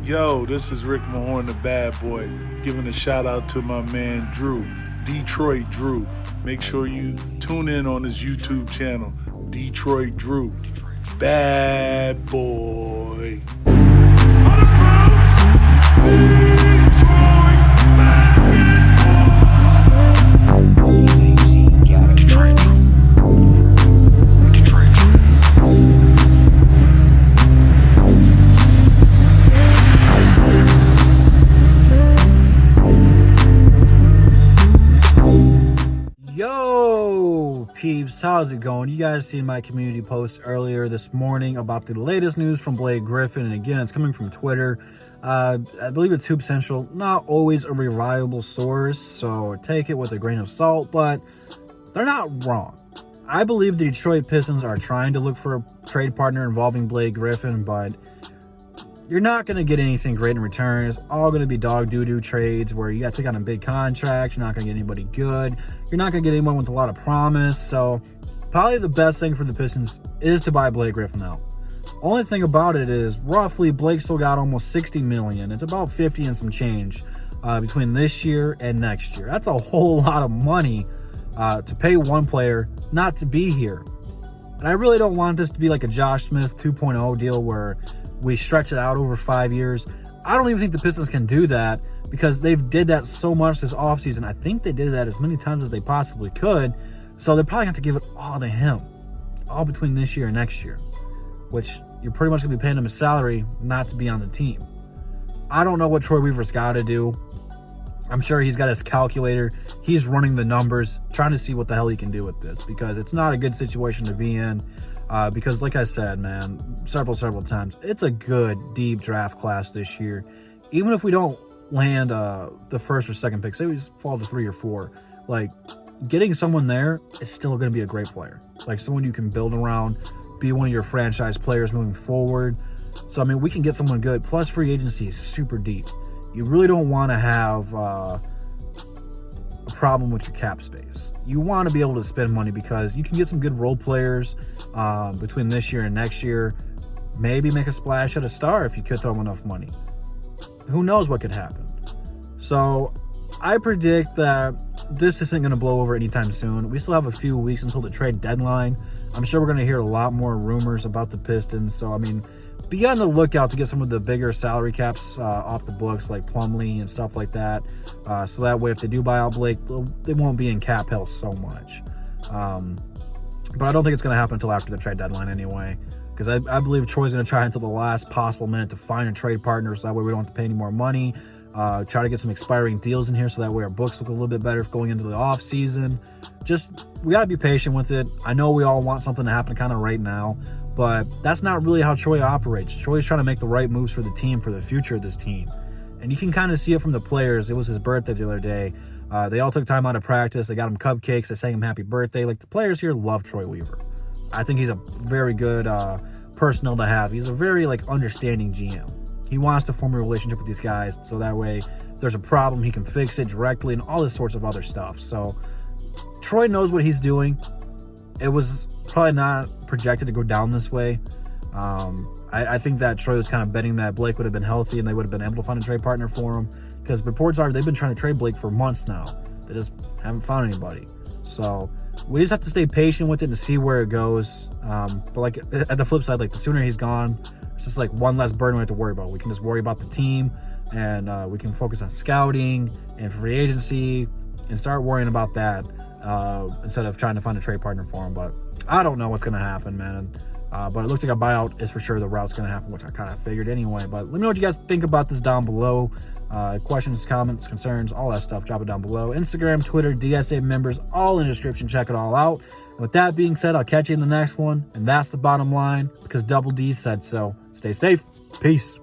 Yo, this is Rick Mahorn, the bad boy, giving a shout out to my man Drew, Detroit Drew. Make sure you tune in on his YouTube channel, Detroit Drew. Bad boy. Yo, peeps, how's it going? You guys seen my community post earlier this morning about the latest news from Griffin, and again, it's coming from Twitter. I believe it's Hoop Central, not always a reliable source, so take it with a grain of salt, but they're not wrong. I believe the Detroit Pistons are trying to look for a trade partner involving Blake Griffin, but you're not going to get anything great in return. It's all going to be dog doo-doo trades where you got to take on a big contract. You're not going to get anybody good. You're not going to get anyone with a lot of promise. So probably the best thing for the Pistons is to buy Blake Griffin out. Only thing about it is roughly Blake still got almost $60 million. It's about 50 and some change between this year and next year. That's a whole lot of money to pay one player not to be here. And I really don't want this to be like a Josh Smith 2.0 deal where we stretch it out over 5 years. I don't even think the Pistons can do that because they've did that so much this offseason. I think they did that as many times as they possibly could. So they're probably going to have to give it all to him, all between this year and next year, which you're pretty much going to be paying him a salary not to be on the team. I don't know what Troy Weaver's got to do. I'm sure he's got his calculator. He's running the numbers, trying to see what the hell he can do with this because it's not a good situation to be in. Because like I said, man, several times, it's a good, deep draft class this year. Even if we don't land the first or second pick, say we just fall to 3 or 4, like getting someone there is still going to be a great player. Like someone you can build around, be one of your franchise players moving forward. So, I mean, we can get someone good. Plus, free agency is super deep. You really don't want to have a problem with your cap space. You want to be able to spend money because you can get some good role players between this year and next year. Maybe make a splash at a star if you could throw them enough money. Who knows what could happen? So I predict that this isn't going to blow over anytime soon. We still have a few weeks until the trade deadline. I'm sure we're going to hear a lot more rumors about the Pistons. So, I mean, be on the lookout to get some of the bigger salary caps off the books, like Plumlee and stuff like that. So that way, if they do buy out Blake, they won't be in cap hell so much. But I don't think it's going to happen until after the trade deadline anyway, because I believe Troy's going to try until the last possible minute to find a trade partner, so that way we don't have to pay any more money. Try to get some expiring deals in here, so that way our books look a little bit better going into the off season. Just, we got to be patient with it. I know we all want something to happen kind of right now, but that's not really how Troy operates. Troy's trying to make the right moves for the team, for the future of this team. And you can kind of see it from the players. It was his birthday the other day. They all took time out of practice. They got him cupcakes. They sang him happy birthday. Like, the players here love Troy Weaver. I think he's a very good personnel to have. He's a very, like, understanding GM. He wants to form a relationship with these guys, so that way if there's a problem, he can fix it directly and all this sorts of other stuff. So Troy knows what he's doing. It was probably not projected to go down this way. I think that Troy was kind of betting that Blake would have been healthy and they would have been able to find a trade partner for him, because reports are they've been trying to trade Blake for months now. They just haven't found anybody. So we just have to stay patient with it and see where it goes. But like at the flip side, like the sooner he's gone, it's just like one less burden we have to worry about. We can just worry about the team, and we can focus on scouting and free agency and start worrying about that instead of trying to find a trade partner for him. But I don't know what's going to happen, man. But it looks like a buyout is for sure the route's going to happen, which I kind of figured anyway. But let me know what you guys think about this down below. Questions, comments, concerns, all that stuff, drop it down below. Instagram, Twitter, DSA members, all in the description. Check it all out. And with that being said, I'll catch you in the next one. And that's the bottom line, because Double D said so. Stay safe. Peace.